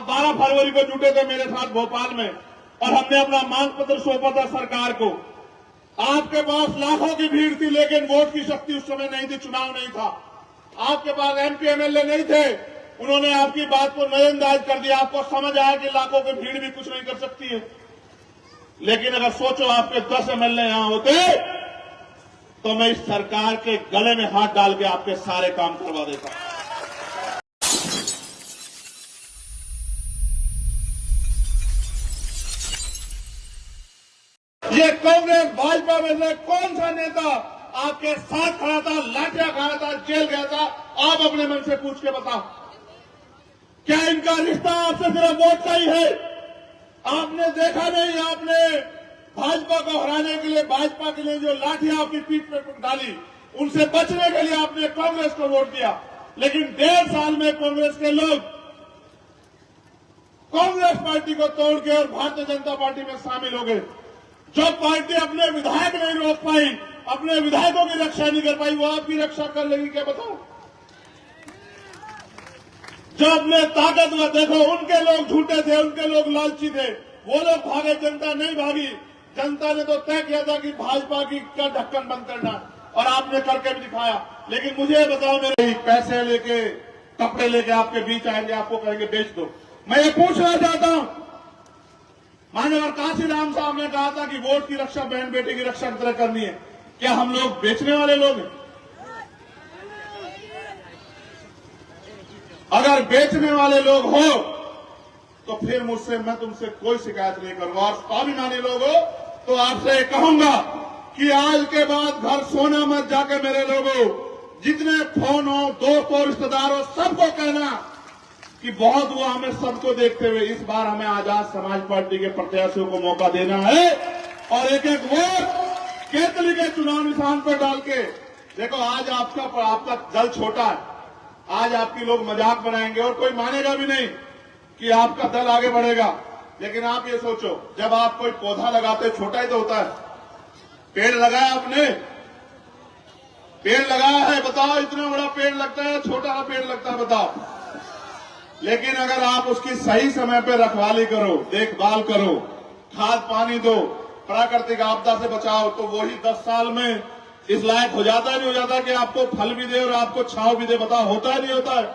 12 फरवरी को जुटे थे मेरे साथ भोपाल में और हमने अपना मांग पत्र सौंपा था सरकार को। आपके पास लाखों की भीड़ थी, लेकिन वोट की शक्ति उस समय नहीं थी, चुनाव नहीं था। आपके पास एमपी एमएलए नहीं थे, उन्होंने आपकी बात को नजरअंदाज कर दिया। आपको समझ आया कि लाखों की भीड़ भी कुछ नहीं कर सकती है। लेकिन अगर सोचो आपके 10 एमएलए यहां होते तो मैं इस सरकार के गले में हाथ डाल के आपके सारे काम करवा देता। ये कांग्रेस भाजपा में से कौन सा नेता आपके साथ खड़ा था, लाठियां खा रहा था, जेल गया था? आप अपने मन से पूछ के बताओ। क्या इनका रिश्ता आपसे सिर्फ वोट का ही है? आपने देखा नहीं, आपने भाजपा को हराने के लिए, भाजपा के लिए जो लाठियां आपकी पीठ पे डाली, उनसे बचने के लिए आपने कांग्रेस को वोट दिया। लेकिन 1.5 साल में कांग्रेस के लोग कांग्रेस पार्टी को तोड़ के और भारतीय जनता पार्टी में शामिल हो गए। जो पार्टी अपने विधायक नहीं रोक पाई, अपने विधायकों की रक्षा नहीं कर पाई, वो आपकी रक्षा कर लेगी क्या? बताओ। जो अपने ताकतवर, देखो उनके लोग झूठे थे, उनके लोग लालची थे, वो लोग भागे, जनता नहीं भागी। जनता ने तो तय किया था कि भाजपा की का ढक्कन बंद करना, और आपने करके भी दिखाया। लेकिन मुझे बताओ, मेरे पैसे लेके, कपड़े लेके आपके बीच आएंगे, आपको कहेंगे बेच दो। मैं ये पूछना चाहता हूं, माननीय काशीराम साहब ने कहा था कि वोट की रक्षा बहन बेटे की रक्षा की तरह करनी है। क्या हम लोग बेचने वाले लोग हैं? अगर बेचने वाले लोग हो तो फिर मुझसे, मैं तुमसे कोई शिकायत नहीं करूंगा। और स्वाभिमानी लोग हो तो आपसे कहूंगा कि आज के बाद घर सोना मत जाके मेरे लोगों, जितने फोन हो, दोस्त हो, रिश्तेदार हो, सबको कहना कि बहुत हुआ, हमें सबको देखते हुए इस बार हमें आजाद समाज पार्टी के प्रत्याशियों को मौका देना है। और एक एक वोट केतली के चुनाव निशान पर डाल के देखो। आज आपका दल छोटा है, आज आपकी लोग मजाक बनाएंगे और कोई मानेगा भी नहीं कि आपका दल आगे बढ़ेगा। लेकिन आप ये सोचो, जब आप कोई पौधा लगाते, छोटा ही तो होता है। पेड़ लगाया आपने, पेड़ लगाया है, बताओ इतना बड़ा पेड़ लगता है, छोटा पेड़ लगता है, बताओ। लेकिन अगर आप उसकी सही समय पे रखवाली करो, देखभाल करो, खाद पानी दो, प्राकृतिक आपदा से बचाओ, तो वही 10 साल में इस लायक हो जाता है, नहीं हो जाता कि आपको फल भी दे और आपको छांव भी दे? बताओ, होता है नहीं होता है?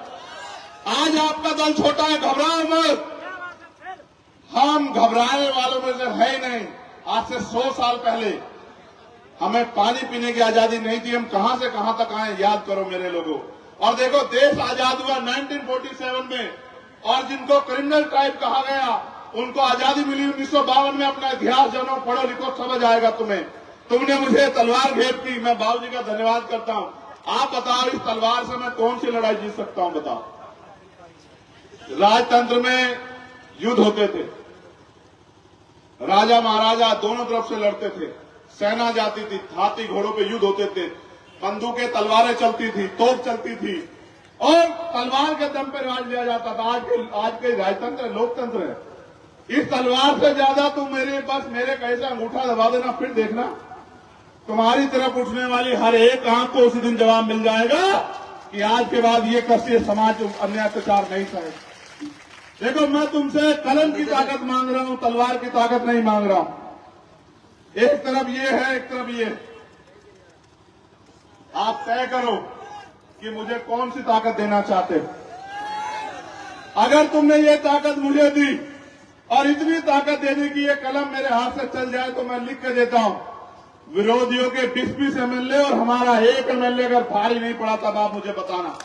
आज आपका दल छोटा है, घबराओ मत। हम घबराने वालों में से है ही नहीं। आज से 100 साल पहले हमें पानी पीने की आजादी नहीं थी, हम कहां से कहां तक आए, याद करो मेरे लोगों। और देखो, देश आजाद हुआ 1947 में, और जिनको क्रिमिनल ट्राइब कहा गया उनको आजादी मिली 1952 में। अपना इतिहास जानो, पढ़ो लिखो, समझ आएगा तुम्हें। तुमने मुझे तलवार भेंट की, मैं बाबूजी का धन्यवाद करता हूं। आप बताओ, इस तलवार से मैं कौन सी लड़ाई जीत सकता हूं? बताओ। राजतंत्र में युद्ध होते थे, राजा महाराजा दोनों तरफ से लड़ते थे, सेना जाती थी, हाथी घोड़ों पे युद्ध होते थे, बंदूकें तलवारें चलती थी, तोप चलती थी, और तलवार के दम पर राज लिया जाता था। आज के राजतंत्र, लोकतंत्र है। इस तलवार से ज्यादा तुम मेरे कैसे अंगूठा दबा देना, फिर देखना तुम्हारी तरफ उठने वाली हर एक आंख को उसी दिन जवाब मिल जाएगा कि आज के बाद ये कष्टीय समाज अन्याय अत्याचार नहीं सहे। देखो, मैं तुमसे कलम की ताकत मांग रहा हूं, तलवार की ताकत नहीं मांग रहा हूं। एक तरफ ये है, एक तरफ ये। आप तय करो कि मुझे कौन सी ताकत देना चाहते हो। अगर तुमने ये ताकत मुझे दी और इतनी ताकत देने की ये कलम मेरे हाथ से चल जाए, तो मैं लिख के देता हूं, विरोधियों के 20-20 एमएलए और हमारा एक एमएलए अगर भारी नहीं पड़ा, तब आप मुझे बताना।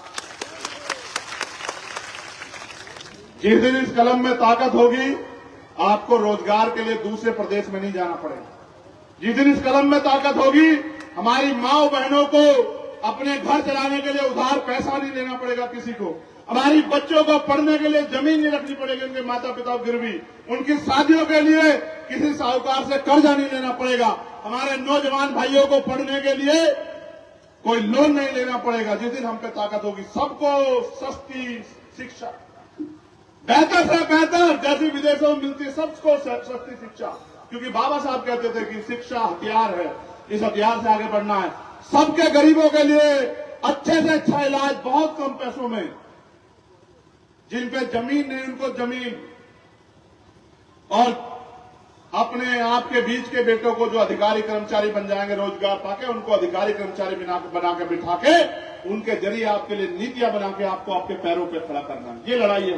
जिस दिन इस कलम में ताकत होगी, आपको रोजगार के लिए दूसरे प्रदेश में नहीं जाना पड़ेगा। जिस दिन इस कलम में ताकत होगी, हमारी माँ बहनों को अपने घर चलाने के लिए उधार पैसा नहीं लेना पड़ेगा किसी को। हमारी बच्चों को पढ़ने के लिए जमीन नहीं रखनी पड़ेगी, उनके माता पिता गिरवी। उनकी शादियों के लिए किसी साहूकार से कर्जा नहीं लेना पड़ेगा। हमारे नौजवान भाइयों को पढ़ने के लिए कोई लोन नहीं लेना पड़ेगा। जिस दिन हम पे ताकत होगी, सबको सस्ती शिक्षा, बेहतर से बेहतर, जैसी विदेशों में मिलती है, सबको सस्ती शिक्षा। क्योंकि बाबा साहब कहते थे कि शिक्षा हथियार है, इस हथियार से आगे बढ़ना है। सबके गरीबों के लिए अच्छे से अच्छा इलाज बहुत कम पैसों में, जिन पे जमीन नहीं उनको जमीन, और अपने आपके बीच के बेटों को जो अधिकारी कर्मचारी बन जाएंगे रोजगार पाके, उनको अधिकारी कर्मचारी बना के बिठा के उनके जरिए आपके लिए नीतियां बना के आपको आपके पैरों पे खड़ा करना, ये लड़ाई है।